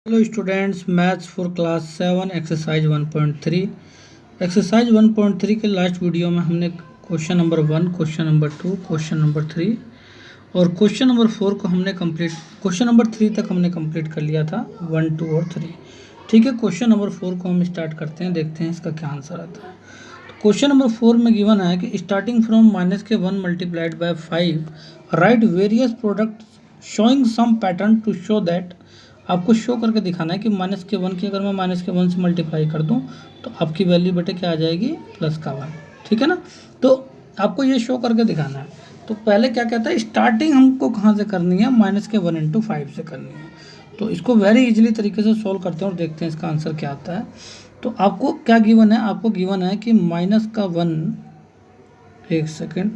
Hello students, maths for class 7 exercise 1.3। Exercise 1.3 के last video में हमने question number 1, question number 2, question number 3 और question number 4 को हमने कंप्लीट, क्वेश्चन नंबर 3 तक हमने कंप्लीट कर लिया था, 1, 2 और 3। ठीक है, क्वेश्चन नंबर 4 को हम स्टार्ट करते हैं, देखते हैं इसका क्या आंसर आता है। तो क्वेश्चन नंबर 4 में गिवन है कि starting from -(1) multiplied by 5 right various product showing some pattern to show that. आपको शो करके दिखाना है कि -(1) की अगर मैं -(1) से मल्टीप्लाई कर दूं तो आपकी वैल्यू बेटे क्या आ जाएगी, +(1). ठीक है ना, तो आपको ये शो करके दिखाना है। तो पहले क्या कहता है, स्टार्टिंग हमको कहाँ से करनी है, -(1) इंटू 5 से करनी है। तो इसको वेरी इजीली तरीके से सोल्व करते हैं और देखते हैं इसका आंसर क्या आता है। तो आपको क्या गिवन है, आपको गिवन है कि -(1), एक सेकेंड,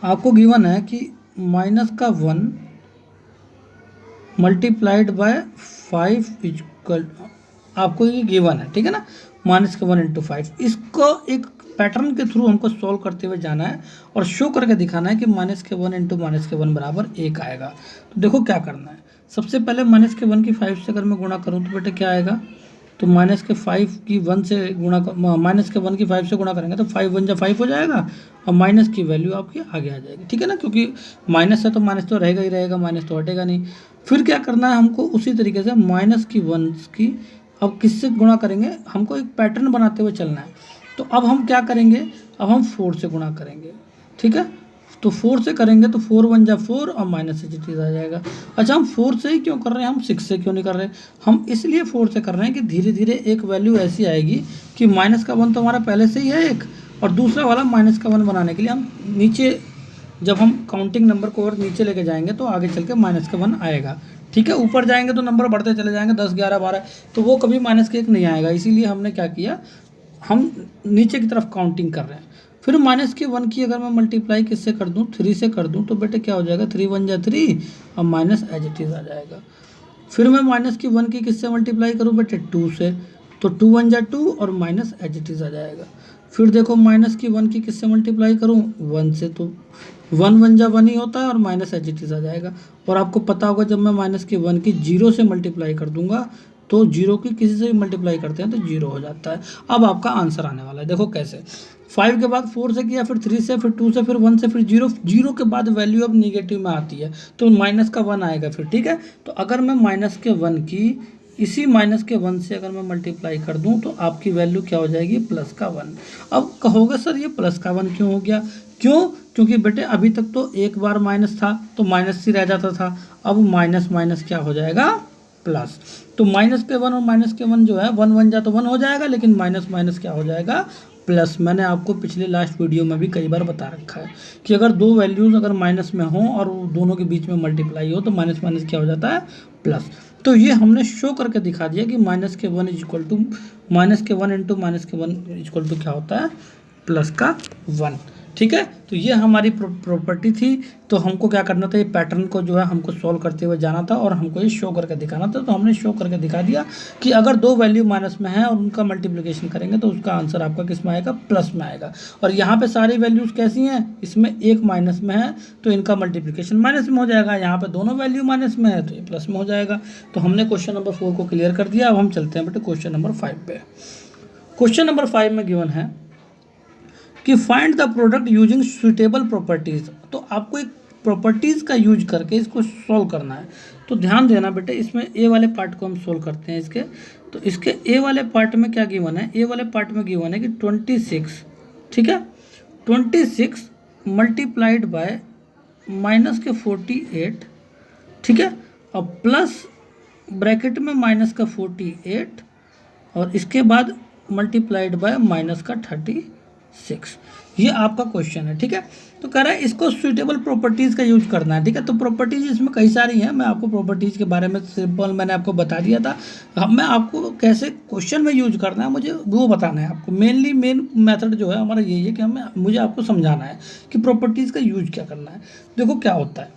आपको गिवन है कि -(1) मल्टीप्लाइड बाय 5 इक्वल, आपको ये गिवन है। ठीक है ना, -(1) इंटू 5, इसको एक पैटर्न के थ्रू हमको सॉल्व करते हुए जाना है और शो करके दिखाना है कि -(1) इंटू -(1) बराबर 1 आएगा। तो देखो क्या करना है, सबसे पहले -(1) की 5 से अगर मैं गुणा करूँ तो बेटे क्या आएगा, तो -(5) की 1 से गुणा -(1) की 5 से गुणा करेंगे तो 5 1 जा 5 हो जाएगा और माइनस की वैल्यू आपकी आगे आ जाएगी। ठीक है ना, क्योंकि माइनस है तो माइनस तो रहेगा ही रहेगा, माइनस तो हटेगा नहीं। फिर क्या करना है हमको, उसी तरीके से -(1) की अब किससे गुणा करेंगे, हमको एक पैटर्न बनाते हुए चलना है। तो अब हम क्या करेंगे, अब हम 4 से गुणा करेंगे। ठीक है, तो 4 से करेंगे तो 4 1 जा 4 और माइनस एजिटीज आ जाएगा। अच्छा, हम 4 से ही क्यों कर रहे हैं, हम 6 से क्यों नहीं कर रहे, हम इसलिए 4 से कर रहे हैं कि धीरे धीरे एक वैल्यू ऐसी आएगी कि -(1) तो हमारा पहले से ही है एक, और दूसरा वाला -(1) बनाने के लिए हम नीचे, जब हम काउंटिंग नंबर को और नीचे लेके जाएंगे तो आगे चल के -(1) आएगा। ठीक है, ऊपर जाएंगे तो नंबर बढ़ते चले जाएंगे, 10 11 12, तो वो कभी -(1) नहीं आएगा। इसीलिए हमने क्या किया, हम नीचे की तरफ काउंटिंग कर रहे हैं। फिर -(1) की अगर मैं मल्टीप्लाई किससे कर दूं, 3 से कर दूं तो बेटे क्या हो जाएगा, 3 1 जा 3 और माइनस एज इट इज़ आ जाएगा। फिर मैं -(1) की किससे मल्टीप्लाई करूं बेटे, 2 से, तो 2 1 जा 2 और माइनस एज इट इज़ आ जाएगा। फिर देखो -(1) की किससे मल्टीप्लाई करूं, 1 से, तो 1 1 जा 1 ही होता है और माइनस एज इट इज़ आ जाएगा। और आपको पता होगा जब मैं -(1) की 0 से मल्टीप्लाई कर दूंगा तो 0 की किसी से भी मल्टीप्लाई करते हैं तो 0 हो जाता है। अब आपका आंसर आने वाला है, देखो कैसे। 5 के बाद 4 से किया, फिर 3 से, फिर 2 से, फिर 1 से, फिर 0, 0 के बाद वैल्यू अब निगेटिव में आती है तो -(1) आएगा फिर। ठीक है, तो अगर मैं -(1) की इसी -(1) से अगर मैं मल्टीप्लाई कर दूं तो आपकी वैल्यू क्या हो जाएगी, +(1). अब कहोगे सर ये +(1) क्यों हो गया, क्यों, क्योंकि बेटे अभी तक तो एक बार माइनस था तो माइनस ही रह जाता था, अब माइनस माइनस क्या हो जाएगा, प्लस। तो -(1) और -(1) जो है 1 1 जा तो 1 हो जाएगा, लेकिन माइनस माइनस क्या हो जाएगा, प्लस। मैंने आपको पिछले लास्ट वीडियो में भी कई बार बता रखा है कि अगर दो वैल्यूज़ अगर माइनस में हों और दोनों के बीच में मल्टीप्लाई हो तो माइनस माइनस क्या हो जाता है, प्लस। तो ये हमने शो करके दिखा दिया कि -(1) equal to -(1) into -(1) equal to क्या होता है, +(1). ठीक है, तो ये हमारी प्रॉपर्टी थी। तो हमको क्या करना था, ये पैटर्न को जो है हमको सॉल्व करते हुए जाना था और हमको ये शो करके दिखाना था। तो हमने शो करके दिखा दिया कि अगर दो वैल्यू माइनस में है और उनका मल्टीप्लिकेशन करेंगे तो उसका आंसर आपका किस में आएगा, प्लस में आएगा। और यहाँ पे सारी वैल्यूज़ कैसी हैं, इसमें एक माइनस में है तो इनका मल्टीप्लिकेशन माइनस में हो जाएगा, यहाँ पर दोनों वैल्यू माइनस में है तो ये प्लस में हो जाएगा। तो हमने क्वेश्चन नंबर 4 को क्लियर कर दिया। अब हम चलते हैं बेटे क्वेश्चन नंबर 5 पे। क्वेश्चन नंबर 5 में गिवन है कि find the product using suitable properties. तो आपको एक प्रॉपर्टीज़ का यूज करके इसको सॉल्व करना है। तो ध्यान देना बेटे, इसमें ए वाले पार्ट को हम सॉल्व करते हैं इसके। तो इसके ए वाले पार्ट में क्या गिवन है, ए वाले पार्ट में गिवन है कि 26, ठीक है, 26 मल्टीप्लाइड बाय -(48), ठीक है, और प्लस ब्रैकेट में -(48) और इसके बाद मल्टीप्लाइड बाय -(36). ये आपका क्वेश्चन है। ठीक है, तो कह रहा है इसको सुटेबल प्रॉपर्टीज़ का यूज करना है। ठीक है, तो प्रॉपर्टीज़ इसमें कई सारी हैं, मैं आपको प्रॉपर्टीज़ के बारे में सिंपल मैंने आपको बता दिया था। अब मैं आपको कैसे क्वेश्चन में यूज करना है मुझे वो बताना है आपको। मेन मेथड जो है हमारा यही है कि मुझे आपको समझाना है कि प्रॉपर्टीज़ का यूज क्या करना है। देखो क्या होता है,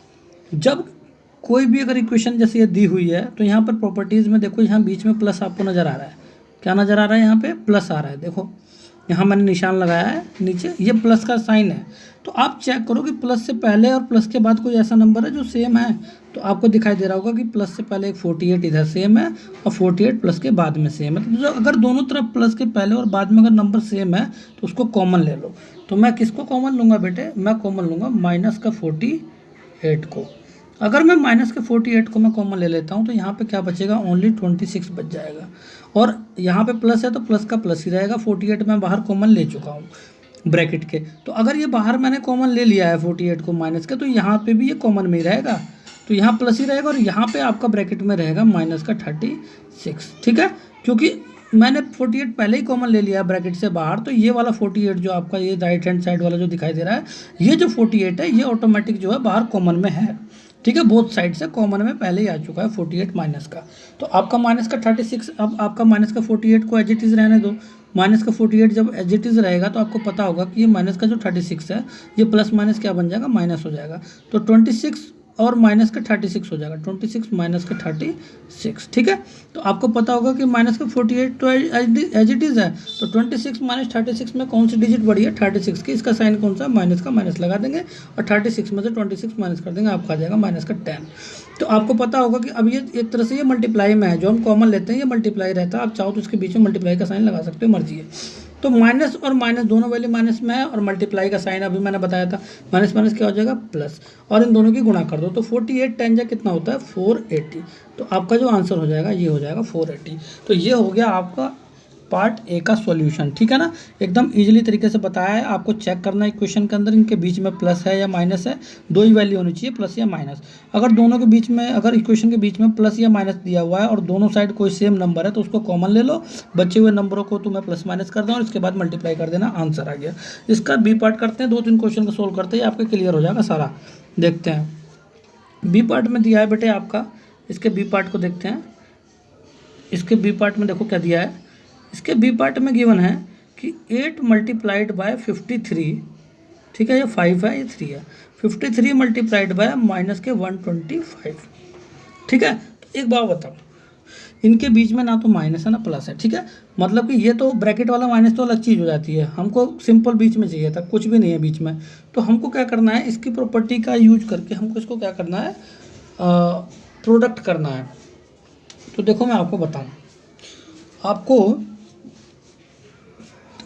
जब कोई भी अगर इक्वेशन जैसे ये दी हुई है तो यहाँ पर प्रॉपर्टीज़ में देखो, यहाँ बीच में प्लस आपको नज़र आ रहा है, क्या नज़र आ रहा है, यहाँ पे प्लस आ रहा है। देखो यहाँ मैंने निशान लगाया है नीचे, ये प्लस का साइन है। तो आप चेक करो कि प्लस से पहले और प्लस के बाद कोई ऐसा नंबर है जो सेम है। तो आपको दिखाई दे रहा होगा कि प्लस से पहले एक 48 इधर सेम है और 48 प्लस के बाद में सेम है। तो जो अगर दोनों तरफ प्लस के पहले और बाद में अगर नंबर सेम है तो उसको कॉमन ले लो। तो मैं किसको कॉमन लूँगा बेटे, मैं कॉमन लूँगा माइनस का 48 को। अगर मैं माइनस के 48 को मैं कॉमन ले लेता हूँ तो यहाँ पे क्या बचेगा, ओनली 26 बच जाएगा। और यहाँ पे प्लस है तो प्लस का प्लस ही रहेगा, 48 मैं बाहर कॉमन ले चुका हूँ ब्रैकेट के। तो अगर ये बाहर मैंने कॉमन ले लिया है 48 को माइनस के, तो यहाँ पे भी ये कॉमन में ही रहेगा, तो यहाँ प्लस ही रहेगा और यहाँ पे आपका ब्रैकेट में रहेगा माइनस का 36। ठीक है, क्योंकि मैंने 48 पहले ही कॉमन ले लिया है ब्रैकेट से बाहर, तो ये वाला 48 जो आपका ये राइट हैंड साइड वाला जो दिखाई दे रहा है, ये जो 48 है ये ऑटोमेटिक जो है बाहर कॉमन में है। ठीक है, बोथ साइड से कॉमन में पहले ही आ चुका है 48 माइनस का। तो आपका माइनस का 36, अब आपका माइनस का 48 को एज इट इज़ रहने दो। माइनस का 48 जब एज इट इज़ रहेगा तो आपको पता होगा कि ये माइनस का जो 36 है ये प्लस माइनस क्या बन जाएगा, माइनस हो जाएगा। तो 26 और माइनस का 36 हो जाएगा, 26 माइनस का 36। ठीक है, तो आपको पता होगा कि माइनस का 48 तो एज इट इज़ है, तो 26 माइनस 36 में कौन सी डिजिट बढ़ी है, 36 की। इसका साइन कौन सा, माइनस का, माइनस लगा देंगे और 36 में से 26 माइनस कर देंगे, आपका आ जाएगा माइनस का 10। तो आपको पता होगा कि अब ये एक तरह से ये मल्टीप्लाई में है, जो हम कॉमन लेते हैं ये मल्टीप्लाई रहता है। आप चाहो तो इसके बीच में मल्टीप्लाई का साइन लगा सकते हो, मर्जी है। तो माइनस और माइनस दोनों वैल्यू माइनस में है और मल्टीप्लाई का साइन अभी मैंने बताया था, माइनस माइनस क्या हो जाएगा, प्लस, और इन दोनों की गुणा कर दो। तो 48 10 जा कितना होता है, 480। तो आपका जो आंसर हो जाएगा ये हो जाएगा 480। तो ये हो गया आपका पार्ट ए का सॉल्यूशन। ठीक है ना, एकदम इजीली तरीके से बताया है। आपको चेक करना है इक्वेशन के अंदर इनके बीच में प्लस है या माइनस है, दो ही वैल्यू होनी चाहिए, प्लस या माइनस। अगर दोनों के बीच में, अगर इक्वेशन के बीच में प्लस या माइनस दिया हुआ है और दोनों साइड कोई सेम नंबर है तो उसको कॉमन ले लो, बचे हुए नंबरों को तुम्हें प्लस माइनस कर दो और इसके बाद मल्टीप्लाई कर देना, आंसर आ गया। इसका बी पार्ट करते हैं, 2-3 क्वेश्चन को सोल्व करते ही आपके क्लियर हो जाएगा सारा। देखते हैं बी पार्ट में दिया है बेटे आपका, इसके बी पार्ट को देखते हैं। इसके बी पार्ट में देखो क्या दिया है, इसके बी पार्ट में गिवन है कि 8 मल्टीप्लाइड बाय 53। ठीक है, ये 5 है, ये 3 है। 53 मल्टीप्लाइड बाय माइनस के 125। ठीक है, तो एक बात बताओ, इनके बीच में ना तो माइनस है ना प्लस है। ठीक है, मतलब कि ये तो ब्रैकेट वाला माइनस तो अलग चीज़ हो जाती है, हमको सिंपल बीच में चाहिए था, कुछ भी नहीं है बीच में। तो हमको क्या करना है, इसकी प्रॉपर्टी का यूज करके हमको इसको क्या करना है, प्रोडक्ट करना है। तो देखो मैं आपको बताऊँ, आपको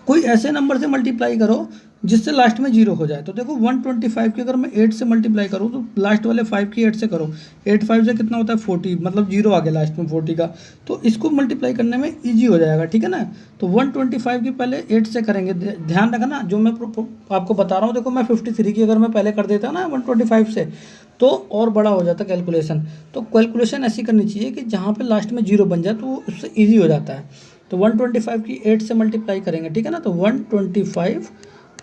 कोई ऐसे नंबर से मल्टीप्लाई करो जिससे लास्ट में जीरो हो जाए। तो देखो 125 की अगर मैं 8 से मल्टीप्लाई करूँ तो लास्ट वाले 5 की 8 से करो, 8 5 से कितना होता है 40, मतलब जीरो आ गया लास्ट में 40 का। तो इसको मल्टीप्लाई करने में इजी हो जाएगा। ठीक है ना, तो 125 की पहले 8 से करेंगे। ध्यान रखना जो मैं आपको बता रहा हूँ, देखो मैं 53 की अगर मैं पहले कर देता ना 125 से तो और बड़ा हो जाता कैलकुलेशन। तो कैलकुलेशन ऐसी करनी चाहिए कि जहाँ पर लास्ट में जीरो बन जाए तो उससे ईजी हो जाता है। तो 125 की 8 से मल्टीप्लाई करेंगे। ठीक है ना, तो 125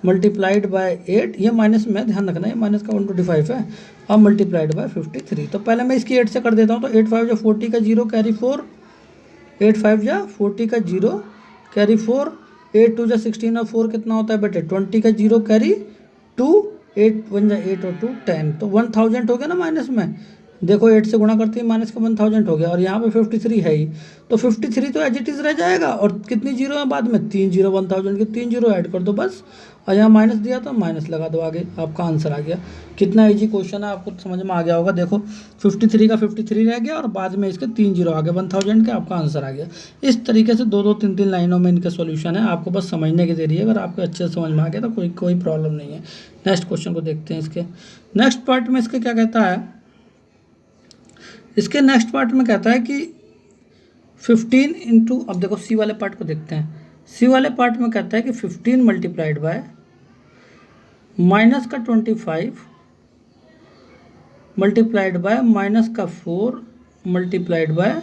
मल्टीप्लाइड बाय 8, ये माइनस में ध्यान रखना, ये माइनस का 125 है, अब मल्टीप्लाइड बाय 53। तो पहले मैं इसकी 8 से कर देता हूँ। तो 8 5 जा 40 का 0 कैरी 4, 8 5 जा 40 का 0 कैरी 4, 8 2 जा 16 और 4 कितना होता है बेटे 20 का 0 कैरी 2, 8 1 जा 8 और 2 10। तो 1000 हो गया ना माइनस में, देखो 8 से गुणा करते ही माइनस का 1000 हो गया और यहाँ पे 53 है ही। तो 53 तो एज इट इज़ रह जाएगा और कितनी जीरो है बाद में, 3 जीरो, 1000 के 3 जीरो ऐड कर दो बस, और यहाँ माइनस दिया तो माइनस लगा दो, आगे आपका आंसर आ गया। कितना इजी क्वेश्चन है, आपको समझ में आ गया होगा। देखो 53 का 53 रह गया और बाद में इसके 3 जीरो आ गए, 1000 के आपका आंसर आ गया। इस तरीके से 2-2 3-3 लाइनों में इनका सॉल्यूशन है, आपको बस समझने की देरी है। अगर आपको अच्छे से समझ में आ गया तो कोई प्रॉब्लम नहीं है। नेक्स्ट क्वेश्चन को देखते हैं। इसके नेक्स्ट पार्ट में इसके क्या कहता है, इसके नेक्स्ट पार्ट में कहता है कि 15 इंटू, अब देखो सी वाले पार्ट को देखते हैं। सी वाले पार्ट में कहता है कि 15 मल्टीप्लाइड बाय माइनस का 25 मल्टीप्लाइड बाय माइनस का 4 मल्टीप्लाइड बाय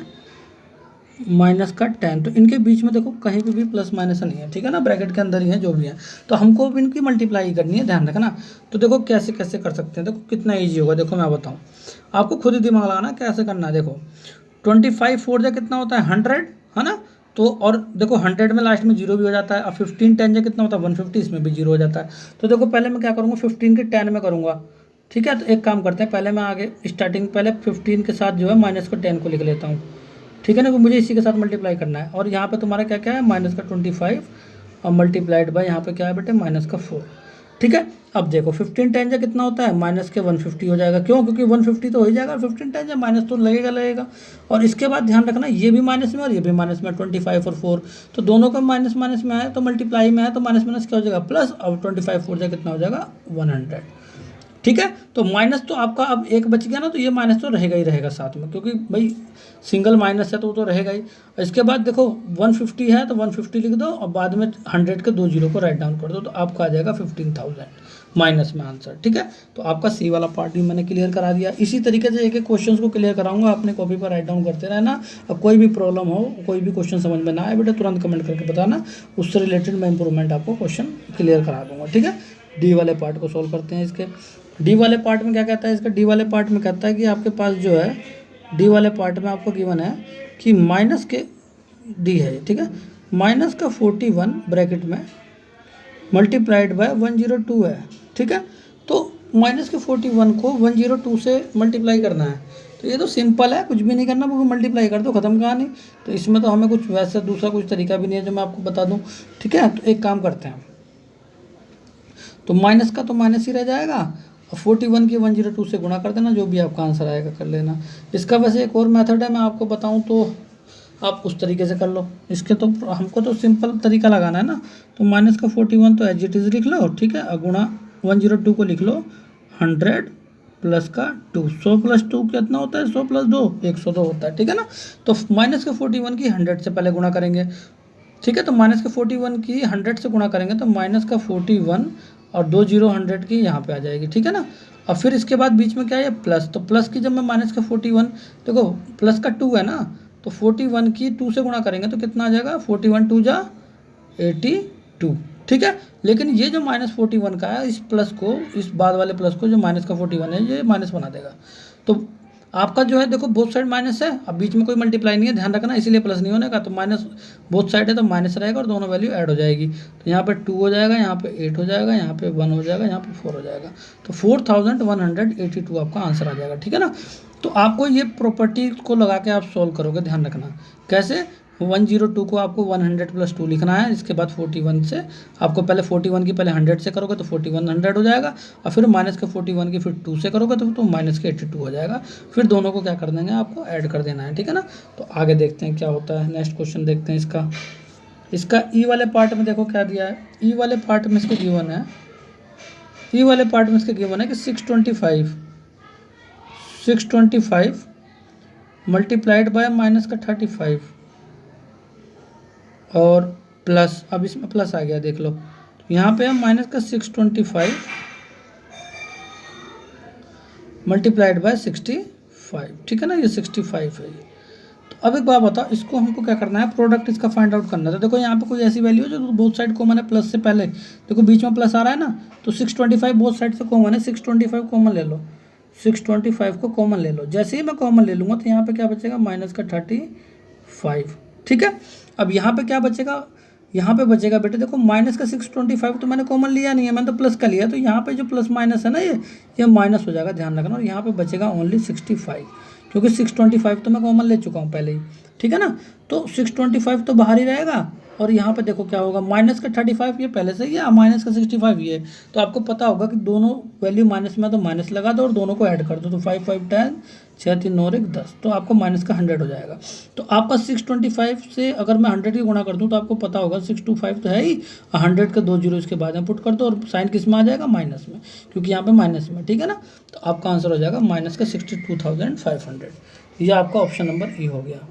माइनस का 10। तो इनके बीच में देखो कहीं पे भी प्लस माइनस नहीं है। ठीक है ना, ब्रैकेट के अंदर ही है जो भी है। तो हमको भी इनकी मल्टीप्लाई करनी है, ध्यान रखना। तो देखो कैसे कैसे कर सकते हैं, देखो कितना ईजी होगा। देखो मैं बताऊँ, आपको खुद ही दिमाग लगाना कैसे करना है। देखो 25 4 जा कितना होता है 100, है ना। तो और देखो 100 में लास्ट में जीरो भी हो जाता है। अब 15 10 जा कितना होता है 150, इसमें भी जीरो हो जाता है। तो देखो पहले मैं क्या करूँगा, 15 के 10 में करूँगा। ठीक है, तो एक काम करते हैं, पहले मैं आगे स्टार्टिंग पहले 15 के साथ जो है माइनस का 10 को लिख लेता हूँ। ठीक है ना, मुझे इसी के साथ मल्टीप्लाई करना है। और यहाँ पे तुम्हारा क्या क्या है, माइनस का 25 और मल्टीप्लाइड बाय यहाँ पे क्या है बेटे माइनस का 4। ठीक है, अब देखो 15 टाइम जा कितना होता है माइनस के 150 हो जाएगा, क्यों? क्योंकि 150 तो हो ही जाएगा, 15 टाइम जा माइनस तो लगेगा। और इसके बाद ध्यान रखना ये भी माइनस में और ये भी माइनस में, 25 और 4 तो दोनों का माइनस माइनस में आया तो मल्टीप्लाई में आया तो माइनस माइनस क्या हो जाएगा प्लस, और 25 4 जा कितना हो जाएगा 100। ठीक है, तो माइनस तो आपका अब एक बच गया ना, तो ये माइनस तो रहेगा ही रहेगा साथ में, क्योंकि भाई सिंगल माइनस है तो वो तो रहेगा ही। इसके बाद देखो 150 है तो 150 लिख दो और बाद में 100 के 2 जीरो को राइट डाउन कर दो, तो आपका आ जाएगा 15,000 माइनस में आंसर। ठीक है, तो आपका सी वाला पार्ट भी मैंने क्लियर करा दिया। इसी तरीके से एक एक क्वेश्चन को क्लियर कराऊंगा, अपने कॉपी पर राइट डाउन करते रहना। अब कोई भी प्रॉब्लम हो, कोई भी क्वेश्चन समझ में ना आए बेटा, तुरंत कमेंट करके बताना, उससे रिलेटेड मैं इंप्रूवमेंट आपको क्वेश्चन क्लियर करा दूंगा। ठीक है, डी वाले पार्ट को सॉल्व करते हैं। इसके डी वाले पार्ट में क्या कहता है, इसका डी वाले पार्ट में कहता है कि आपके पास जो है डी वाले पार्ट में आपको गिवन है कि माइनस के डी है। ठीक है, माइनस का 41 ब्रैकेट में मल्टीप्लाइड बाय 102 है। ठीक है, तो माइनस के 41 को 102 से मल्टीप्लाई करना है, तो ये तो सिंपल है, कुछ भी नहीं करना, वो मल्टीप्लाई कर दो, खत्म कहानी। तो इसमें तो हमें कुछ वैसे दूसरा कुछ तरीका भी नहीं है जो मैं आपको बता दूं। ठीक है, तो एक काम करते हैं, तो माइनस का तो माइनस ही रह जाएगा, और 41 की 102 से गुणा कर देना, जो भी आपका आंसर आएगा कर लेना। इसका वैसे एक और मेथड है, मैं आपको बताऊं तो आप उस तरीके से कर लो। इसके तो हमको तो सिंपल तरीका लगाना है ना, तो माइनस का 41 तो एज इट इज़ लिख लो। ठीक है, और गुणा 102 को लिख लो 100 प्लस का 2, 100 प्लस 2 कितना होता है, 100 प्लस 2 102 होता है। ठीक है ना, तो माइनस के 41 की 100 से पहले गुणा करेंगे। ठीक है, तो माइनस के 41 की 100 से गुणा करेंगे तो माइनस का 41 और 2 जीरो 100 की यहाँ पे आ जाएगी। ठीक है ना, और फिर इसके बाद बीच में क्या है प्लस, तो प्लस की जब मैं माइनस का 41 देखो प्लस का 2 है ना, तो 41 की 2 से गुणा करेंगे तो कितना आ जाएगा 41 2 जा 82। ठीक है, लेकिन ये जो माइनस 41 का है, इस प्लस को, इस बाद वाले प्लस को, जो माइनस का 41 है ये माइनस बना देगा। तो आपका जो है देखो बोथ साइड माइनस है, अब बीच में कोई मल्टीप्लाई नहीं है, ध्यान रखना, इसीलिए प्लस नहीं होने का, तो माइनस बोथ साइड है तो माइनस रहेगा और दोनों वैल्यू ऐड हो जाएगी। तो यहाँ पे 2 हो जाएगा, यहाँ पे 8 हो जाएगा, यहाँ पे 1 हो जाएगा, यहाँ पे 4 हो जाएगा, तो 4182 आपका आंसर आ जाएगा। ठीक है ना, तो आपको ये प्रॉपर्टी को लगा के आप सॉल्व करोगे, ध्यान रखना कैसे। 102 को आपको 100 प्लस 2 लिखना है, इसके बाद 41 से आपको पहले 41 की पहले 100 से करोगे तो 41 100 हो जाएगा, और फिर माइनस के 41 की फिर 2 से करोगे तो माइनस के 82 हो जाएगा। फिर दोनों को क्या कर देंगे, आपको ऐड कर देना है। ठीक है ना, तो आगे देखते हैं क्या होता है, नेक्स्ट क्वेश्चन देखते हैं इसका ई वाले पार्ट में देखो क्या दिया है। ई वाले पार्ट में इसके गिवन है, ई वाले पार्ट में इसके गिवन है कि 625 मल्टीप्लाइड बाय माइनस का 35 और प्लस, अब इसमें प्लस आ गया देख लो, यहाँ पे है माइनस का 625 मल्टीप्लाइड बाय 65। ठीक है ना, ये 65 है। तो अब एक बात बताओ, इसको हमको क्या करना है, प्रोडक्ट इसका फाइंड आउट करना है। तो देखो यहाँ पे कोई ऐसी वैल्यू है जो बोथ साइड कॉमन है, प्लस से पहले देखो बीच में प्लस आ रहा है ना, तो 625 बोथ साइड से कॉमन है, 625 कॉमन ले लो, 625 को कॉमन ले लो। जैसे ही मैं कॉमन ले लूँगा तो यहाँ पे क्या बचेगा माइनस का 35। ठीक है, अब यहाँ पे क्या बचेगा, यहाँ पे बचेगा बेटे देखो माइनस का 625 तो मैंने कॉमन लिया नहीं है, मैंने तो प्लस का लिया, तो यहाँ पे जो प्लस माइनस है ना ये माइनस हो जाएगा, ध्यान रखना। और यहाँ पे बचेगा ओनली 65, क्योंकि 625 तो मैं कॉमन ले चुका हूँ पहले ही। ठीक है ना, तो 625 तो बाहर ही रहेगा, और यहाँ पे देखो क्या होगा माइनस का 35 ये पहले से ही है, माइनस का 65 ये है, तो आपको पता होगा कि दोनों वैल्यू माइनस में तो माइनस लगा दो और दोनों को ऐड कर दो, तो 5 5 10 6 3 9 1 10, तो आपको माइनस का 100 हो जाएगा। तो आपका 625 से अगर मैं 100 की गुणा कर दूँ तो आपको पता होगा 625 तो है ही, 100 के 2 जीरो इसके बाद में पुट कर दो, और साइन किस में आ जाएगा माइनस में, क्योंकि यहाँ पे माइनस में। ठीक है ना, तो आपका आंसर हो जाएगा माइनस का 62,500। यह आपका ऑप्शन नंबर ई हो गया।